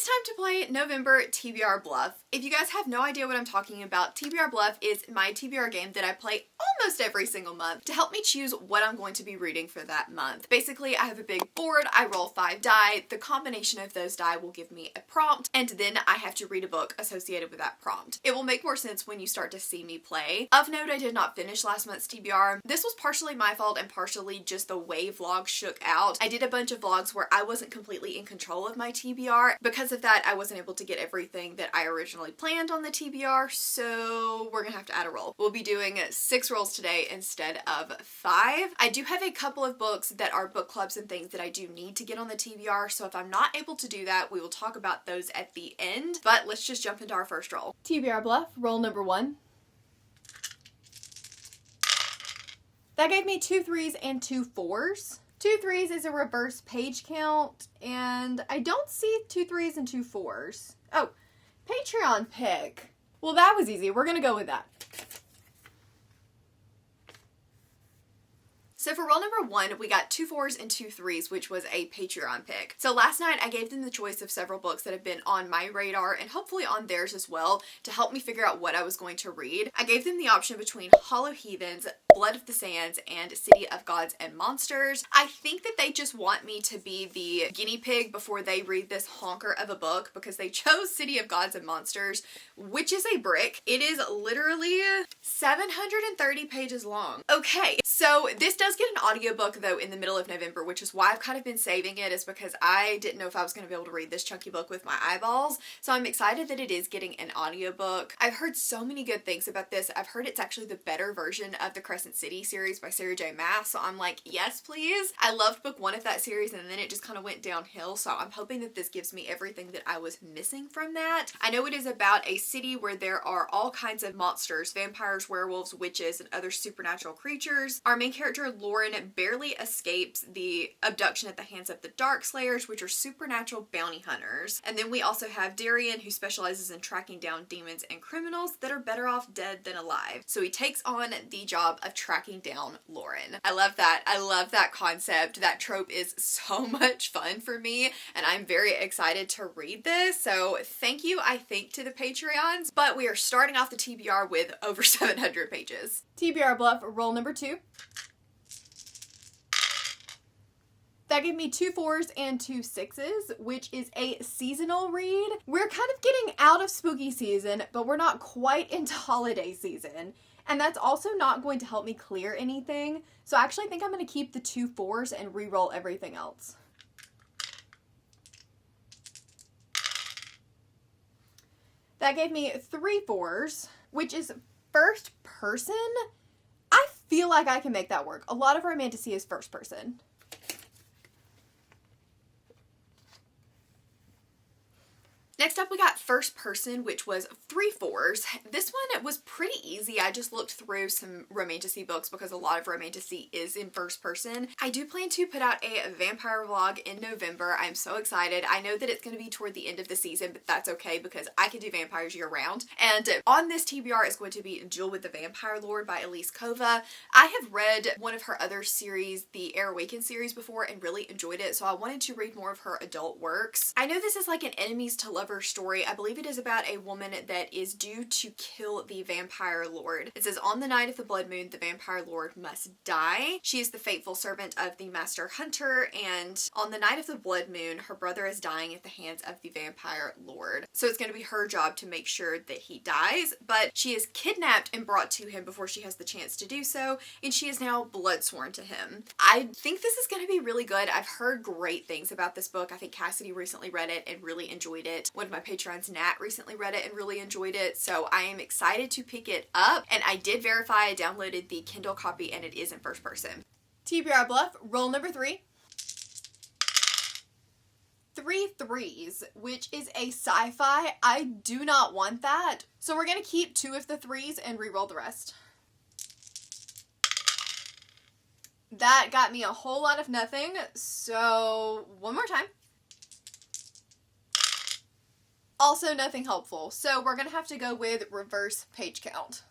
It's time to play November TBR Bluff. If you guys have no idea what I'm talking about, TBR Bluff is my TBR game that I play almost every single month to help me choose what I'm going to be reading for that month. Basically, I have a big board, I roll 5 die, the combination of those die will give me a prompt, and then I have to read a book associated with that prompt. It will make more sense when you start to see me play. Of note, I did not finish last month's TBR. This was partially my fault and partially just the way vlogs shook out. I did a bunch of vlogs where I wasn't completely in control of my TBR. Because of that, I wasn't able to get everything that I originally planned on the TBR, so we're gonna have to add a roll. We'll be doing 6 rolls today instead of 5. I do have a couple of books that are book clubs and things that I do need to get on the TBR, so if I'm not able to do that, we will talk about those at the end, but let's just jump into our first roll. TBR Bluff, roll number 1. That gave me 2 3s and 2 4s. 2 3s is a reverse page count, and I don't see 2 3s and 2 4s. Oh, Patreon pick. Well, that was easy. We're gonna go with that. So for roll number 1, we got 2 4s and 2 3s, which was a Patreon pick. So last night I gave them the choice of several books that have been on my radar and hopefully on theirs as well to help me figure out what I was going to read. I gave them the option between Hollow Heathens, Blood of the Sands, and City of Gods and Monsters. I think that they just want me to be the guinea pig before they read this honker of a book because they chose City of Gods and Monsters, which is a brick. It is literally 730 pages long. Okay, so this does get an audiobook though in the middle of November, which is why I've kind of been saving it, is because I didn't know if I was going to be able to read this chunky book with my eyeballs. So I'm excited that it is getting an audiobook. I've heard so many good things about this. I've heard it's actually the better version of the Crescent City series by Sarah J. Maas. So I'm like, yes, please. I loved book 1 of that series and then it just kind of went downhill. So I'm hoping that this gives me everything that I was missing from that. I know it is about a city where there are all kinds of monsters, vampires, werewolves, witches, and other supernatural creatures. Our main character, Lauren, barely escapes the abduction at the hands of the Dark Slayers, which are supernatural bounty hunters. And then we also have Darian, who specializes in tracking down demons and criminals that are better off dead than alive. So he takes on the job of tracking down Lauren. I love that. I love that concept. That trope is so much fun for me, and I'm very excited to read this. So thank you, I think, to the Patreons, but we are starting off the TBR with over 700 pages. TBR Bluff, roll number 2. That gave me 2 4s and 2 6s, which is a seasonal read. We're kind of getting out of spooky season, but we're not quite into holiday season. And that's also not going to help me clear anything. So I actually think I'm going to keep the 2 4s and re-roll everything else. That gave me 3 4s, which is first person. I feel like I can make that work. A lot of romantasy is first person. Next up, we got First Person, which was 3 4s. This one was pretty easy. I just looked through some romantasy books because a lot of romantasy is in first person. I do plan to put out a vampire vlog in November. I'm so excited. I know that it's going to be toward the end of the season, but that's okay because I can do vampires year round. And on this TBR is going to be Duel with the Vampire Lord by Elise Kova. I have read one of her other series, the Air Awakened series, before and really enjoyed it, so I wanted to read more of her adult works. I know this is like an enemies to lovers story. I believe it is about a woman that is due to kill the vampire lord. It says, on the night of the blood moon, the vampire lord must die. She is the faithful servant of the master hunter, and on the night of the blood moon, her brother is dying at the hands of the vampire lord. So it's going to be her job to make sure that he dies, but she is kidnapped and brought to him before she has the chance to do so, and she is now blood sworn to him. I think this is going to be really good. I've heard great things about this book. I think Cassidy recently read it and really enjoyed it. One of my patrons, Nat, recently read it and really enjoyed it, so I am excited to pick it up. And I did verify I downloaded the Kindle copy and it is in first person. TBR Bluff, roll number 3. 3 3s, which is a sci-fi. I do not want that, so we're gonna keep 2 of the 3s and re-roll the rest. That got me a whole lot of nothing, so one more time. Also nothing helpful, so we're gonna have to go with reverse page count.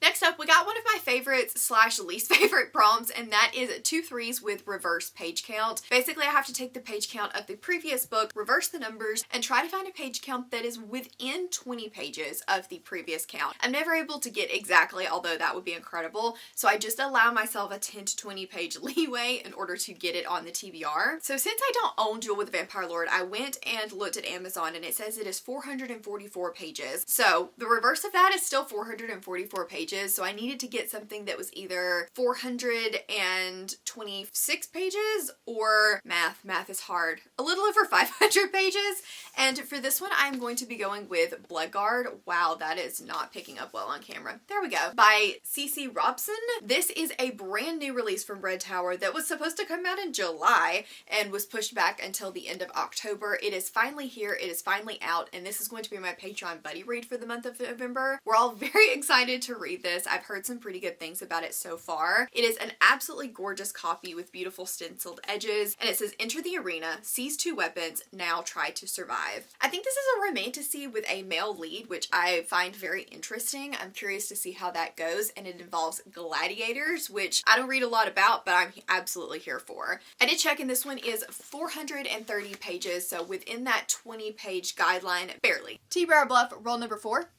Next Next up, we got one of my favorites slash least favorite prompts, and that is 2 3s with reverse page count. Basically, I have to take the page count of the previous book, reverse the numbers, and try to find a page count that is within 20 pages of the previous count. I'm never able to get exactly, although that would be incredible, so I just allow myself a 10 to 20 page leeway in order to get it on the TBR. So since I don't own Duel with the Vampire Lord, I went and looked at Amazon, and it says it is 444 pages. So the reverse of that is still 444 pages, so I needed to get something that was either 426 pages or math is hard, a little over 500 pages. And for this one, I'm going to be going with Bloodguard. Wow, that is not picking up well on camera. There we go. By C.C. Robson. This is a brand new release from Red Tower that was supposed to come out in July and was pushed back until the end of October. It is finally here. It is finally out, and this is going to be my Patreon buddy read for the month of November. We're all very excited to read this. I've heard some pretty good things about it so far. It is an absolutely gorgeous copy with beautiful stenciled edges, and it says, enter the arena, seize 2 weapons, now try to survive. I think this is a romantasy with a male lead, which I find very interesting. I'm curious to see how that goes, and it involves gladiators, which I don't read a lot about, but I'm absolutely here for. I did check, and this one is 430 pages, so within that 20 page guideline, barely. TBR Bluff, roll number 4.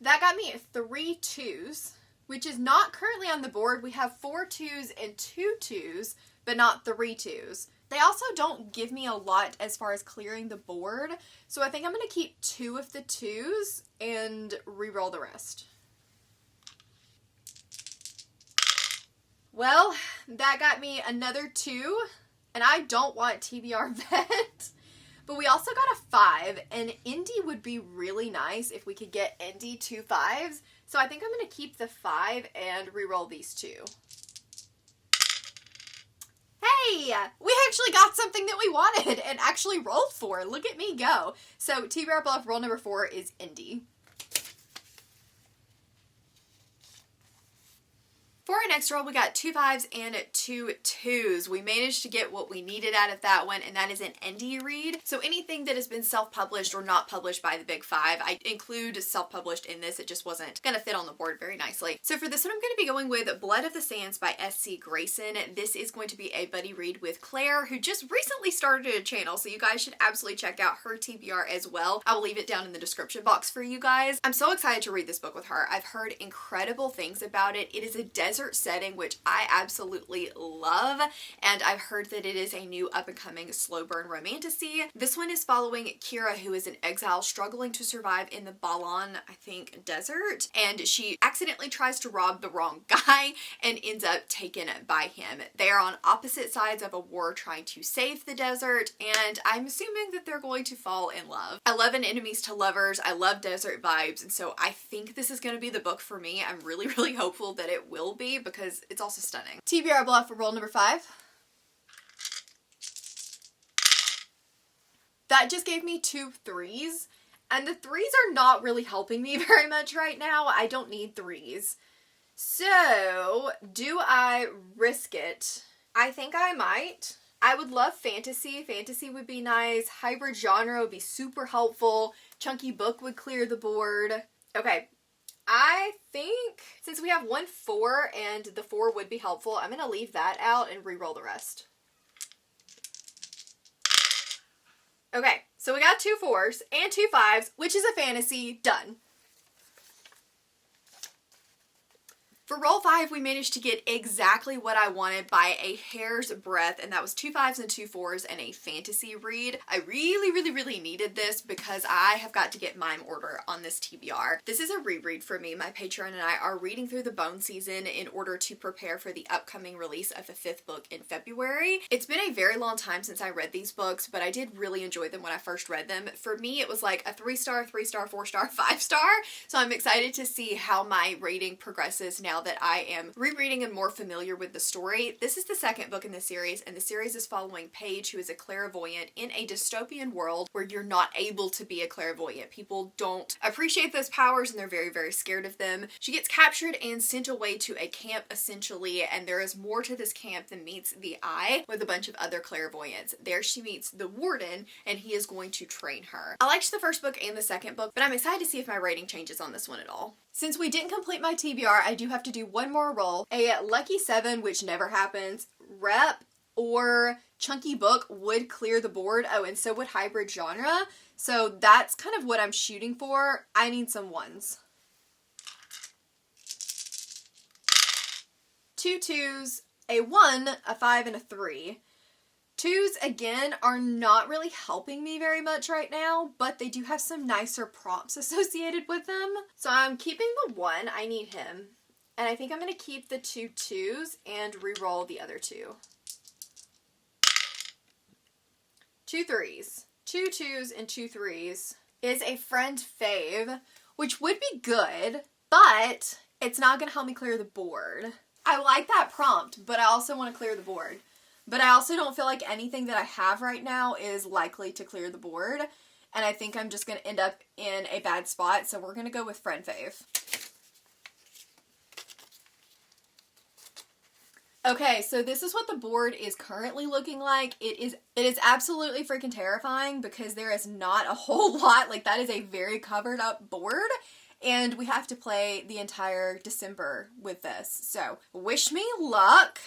That got me 3 2s, which is not currently on the board. We have 4 2s and 2 2s, but not 3 2s. They also don't give me a lot as far as clearing the board, so I think I'm going to keep 2 of the 2s and re-roll the rest. Well, that got me another 2, and I don't want TBR vet. But we also got a 5, and Indy would be really nice if we could get Indy 2 5s. So I think I'm going to keep the 5 and re-roll these 2. Hey! We actually got something that we wanted and actually rolled for. Look at me go. So TBR Bluff, roll number 4 is Indy. For our next roll, we got 2 5s and 2 2s. We managed to get what we needed out of that one, and that is an indie read. So anything that has been self-published or not published by the Big 5, I include self-published in this. It just wasn't gonna fit on the board very nicely. So for this one, I'm gonna be going with Blood of the Sands by S.C. Grayson. This is going to be a buddy read with Claire, who just recently started a channel, so you guys should absolutely check out her TBR as well. I will leave it down in the description box for you guys. I'm so excited to read this book with her. I've heard incredible things about it. It is a desert setting, which I absolutely love, and I've heard that it is a new up-and-coming slow burn romantasy. This one is following Kira, who is in exile struggling to survive in the Balan, I think, desert, and she accidentally tries to rob the wrong guy and ends up taken by him. They are on opposite sides of a war trying to save the desert, and I'm assuming that they're going to fall in love. I love an enemies to lovers. I love desert vibes, and so I think this is going to be the book for me. I'm really, really hopeful that it will be, because it's also stunning. TBR Bluff for roll number 5. That just gave me 2 3s, and the 3s are not really helping me very much right now. I don't need 3s. So, do I risk it? I think I might. I would love fantasy. Fantasy would be nice. Hybrid genre would be super helpful. Chunky book would clear the board. Okay. I think since we have 1 4 and the 4 would be helpful, I'm going to leave that out and re-roll the rest. Okay, so we got 2 4s and 2 5s, which is a fantasy. Done. For roll 5, we managed to get exactly what I wanted by a hair's breadth, and that was 2 5s and 2 4s and a fantasy read. I really, really, really needed this because I have got to get mime order on this TBR. This is a reread for me. My patron and I are reading through the Bone season in order to prepare for the upcoming release of the 5th book in February. It's been a very long time since I read these books, but I did really enjoy them when I first read them. For me, it was like a 3-star, 3-star, 4-star, 5-star, so I'm excited to see how my rating progresses now that I am rereading and more familiar with the story. This is the 2nd book in the series, and the series is following Paige, who is a clairvoyant in a dystopian world where you're not able to be a clairvoyant. People don't appreciate those powers, and they're very, very scared of them. She gets captured and sent away to a camp, essentially, and there is more to this camp than meets the eye with a bunch of other clairvoyants. There she meets the warden, and he is going to train her. I liked the 1st book and the 2nd book, but I'm excited to see if my rating changes on this one at all. Since we didn't complete my TBR, I do have to do one more roll. A lucky 7, which never happens. Rep or chunky book would clear the board. Oh, and so would hybrid genre. So that's kind of what I'm shooting for. I need some 1s. 2 2s, a 1, a 5, and a 3. 2s, again, are not really helping me very much right now, but they do have some nicer prompts associated with them. So I'm keeping the 1. I need him. And I think I'm going to keep the 2 2s and re-roll the other 2. 2 3s. 2 2s and 2 3s is a friend fave, which would be good, but it's not going to help me clear the board. I like that prompt, but I also want to clear the board. But I also don't feel like anything that I have right now is likely to clear the board. And I think I'm just going to end up in a bad spot. So we're going to go with friend fave. Okay, so this is what the board is currently looking like. It is absolutely freaking terrifying because there is not a whole lot. Like, that is a very covered up board. And we have to play the entire December with this. So, wish me luck.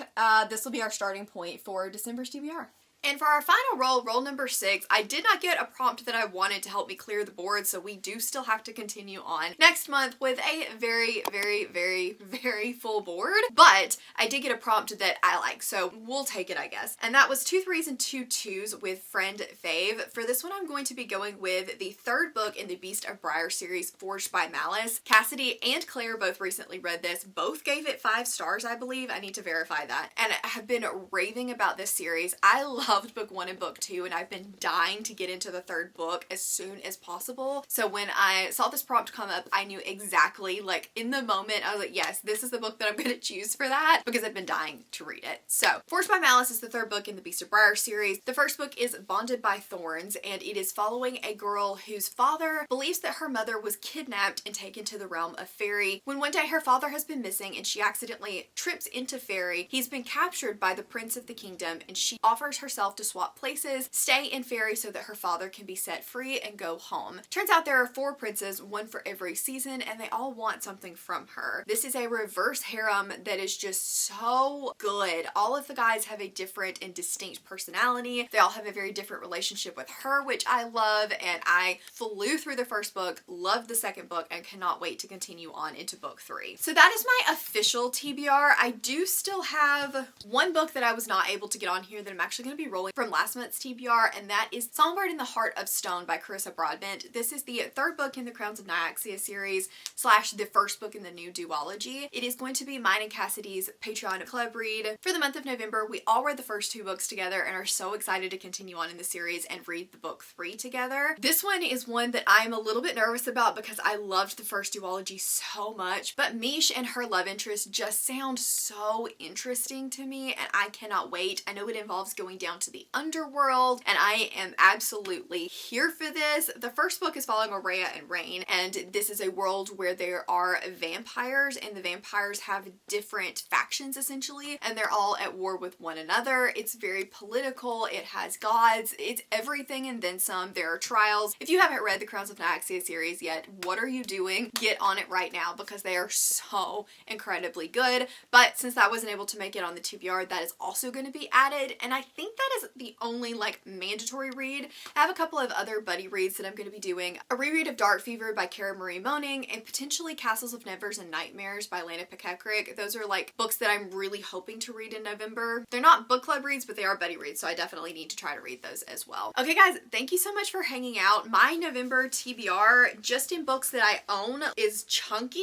This will be our starting point for December's TBR. And for our final roll, roll number 6, I did not get a prompt that I wanted to help me clear the board, so we do still have to continue on next month with a very, very, very, very full board. But I did get a prompt that I like, so we'll take it, I guess. And that was 2 3s and 2 2s with friend fave. For this one, I'm going to be going with the 3rd book in the Beast of Briar series, Forged by Malice. Cassidy and Claire both recently read this. Both gave it 5 stars, I believe. I need to verify that. And I have been raving about this series. I loved book 1 and book 2, and I've been dying to get into the 3rd book as soon as possible. So when I saw this prompt come up, I knew exactly, like, in the moment, I was like, yes, this is the book that I'm going to choose for that, because I've been dying to read it. So, Forged by Malice is the 3rd book in the Beast of Briar series. The 1st book is Bonded by Thorns, and it is following a girl whose father believes that her mother was kidnapped and taken to the realm of fairy. When one day her father has been missing and she accidentally trips into fairy, he's been captured by the prince of the kingdom, and she offers herself to swap places, stay in fairy so that her father can be set free and go home. Turns out there are 4 princes, 1 for every season, and they all want something from her. This is a reverse harem that is just so good. All of the guys have a different and distinct personality. They all have a very different relationship with her, which I love, and I flew through the 1st book, loved the 2nd book, and cannot wait to continue on into book 3. So that is my official TBR. I do still have one book that I was not able to get on here that I'm actually going to be rolling from last month's TBR, and that is Songbird in the Heart of Stone by Carissa Broadbent. This is the 3rd book in the Crowns of Nyaxia series / the 1st book in the new duology. It is going to be mine and Cassidy's Patreon club read for the month of November. We all read the first 2 books together and are so excited to continue on in the series and read the book 3 together. This one is one that I'm a little bit nervous about because I loved the first duology so much, but Mish and her love interest just sound so interesting to me, and I cannot wait. I know it involves going down to the underworld, and I am absolutely here for this. The 1st book is following Aurea and Rain, and this is a world where there are vampires, and the vampires have different factions essentially, and they're all at war with one another. It's very political, it has gods, it's everything and then some. There are trials. If you haven't read the Crowns of Nyaxia series yet, what are you doing? Get on it right now because they are so incredibly good. But since that wasn't able to make it on the TBR, that is also going to be added, and I think that is the only like mandatory read. I have a couple of other buddy reads that I'm going to be doing. A reread of Dark Fever by Cara Marie Moaning, and potentially Castles of Nevers and Nightmares by Lana Pekekrik. Those are like books that I'm really hoping to read in November. They're not book club reads, but they are buddy reads, so I definitely need to try to read those as well. Okay guys, thank you so much for hanging out. My November TBR, just in books that I own, is chunky,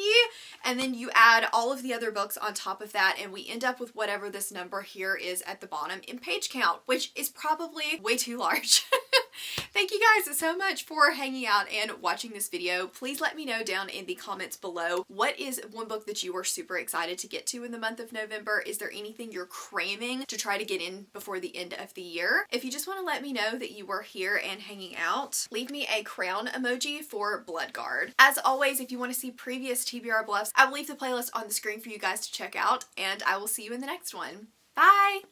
and then you add all of the other books on top of that, and we end up with whatever this number here is at the bottom in page count, which is probably way too large. Thank you guys so much for hanging out and watching this video. Please let me know down in the comments below, what is one book that you are super excited to get to in the month of November? Is there anything you're cramming to try to get in before the end of the year? If you just want to let me know that you are here and hanging out, leave me a crown emoji for Bloodguard. As always, if you want to see previous TBR Bluffs, I will leave the playlist on the screen for you guys to check out, and I will see you in the next one. Bye!